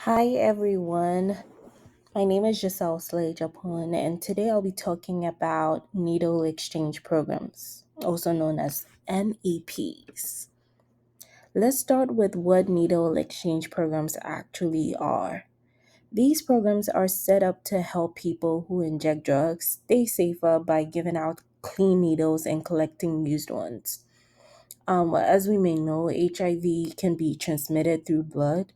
Hi everyone, my name is Giselle Slade Japon, and today I'll be talking about needle exchange programs, also known as NEPs. Let's start with what needle exchange programs actually are. These programs are set up to help people who inject drugs stay safer by giving out clean needles and collecting used ones. As we may know, HIV can be transmitted through blood.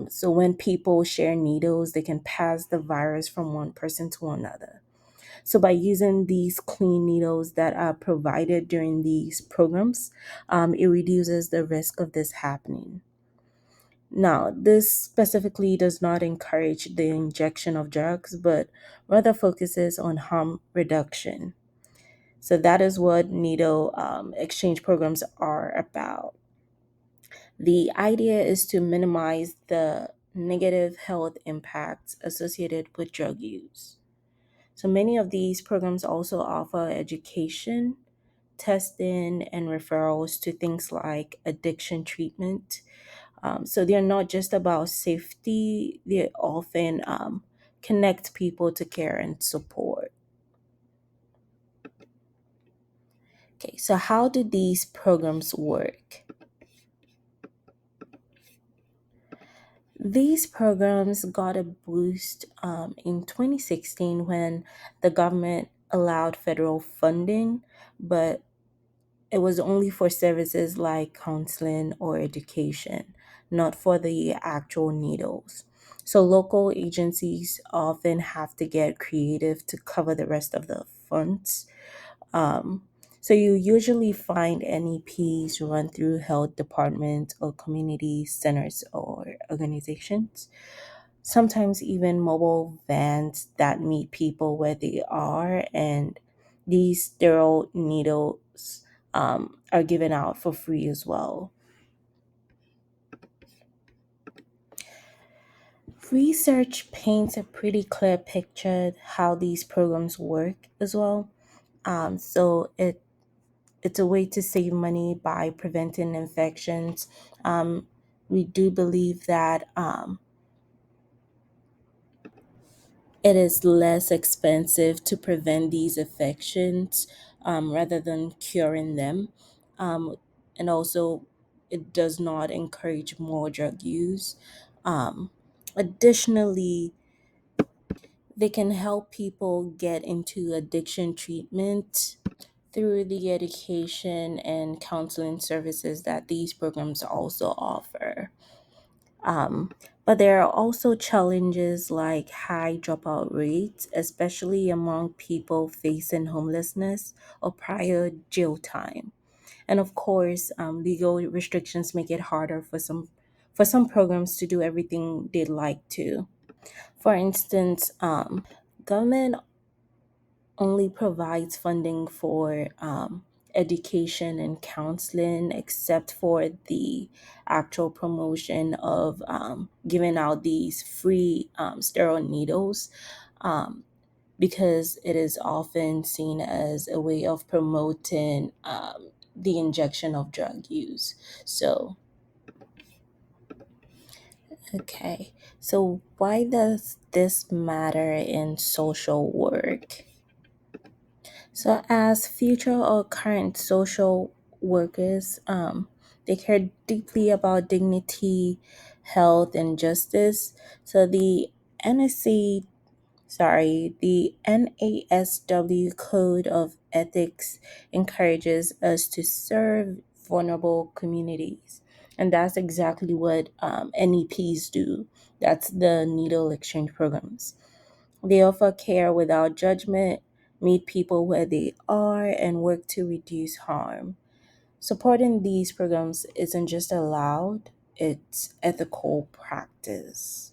So when people share needles, they can pass the virus from one person to another. So by using these clean needles that are provided during these programs, it reduces the risk of this happening. Now, this specifically does not encourage the injection of drugs, but rather focuses on harm reduction. So that is what needle exchange programs are about. The idea is to minimize the negative health impacts associated with drug use. So many of these programs also offer education, testing, and referrals to things like addiction treatment. So they're not just about safety, they often connect people to care and support. Okay, so how do these programs work? These programs got a boost in 2016 when the government allowed federal funding, but it was only for services like counseling or education, not for the actual needles. So local agencies often have to get creative to cover the rest of the funds. um, so you usually find NEPs run through health departments or community centers or organizations. Sometimes even mobile vans that meet people where they are, and these sterile needles are given out for free as well. Research paints a pretty clear picture of how these programs work as well. It's a way to save money by preventing infections. We do believe that it is less expensive to prevent these infections rather than curing them. Um, and also, it does not encourage more drug use. Um, Additionally, they can help people get into addiction treatment through the education and counseling services that these programs also offer. Um, but there are also challenges like high dropout rates, especially among people facing homelessness or prior jail time. And of course, legal restrictions make it harder for some programs to do everything they'd like to. For instance, government only provides funding for education and counseling, except for the actual promotion of giving out these free sterile needles, um, because it is often seen as a way of promoting the injection of drug use. So, okay. So, why does this matter in social work? So, as future or current social workers, they care deeply about dignity, health, and justice. So, the NASW Code of Ethics encourages us to serve vulnerable communities. And that's exactly what NEPs do. That's the needle exchange programs. They offer care without judgment, meet people where they are, and work to reduce harm. Supporting these programs isn't just allowed, it's ethical practice.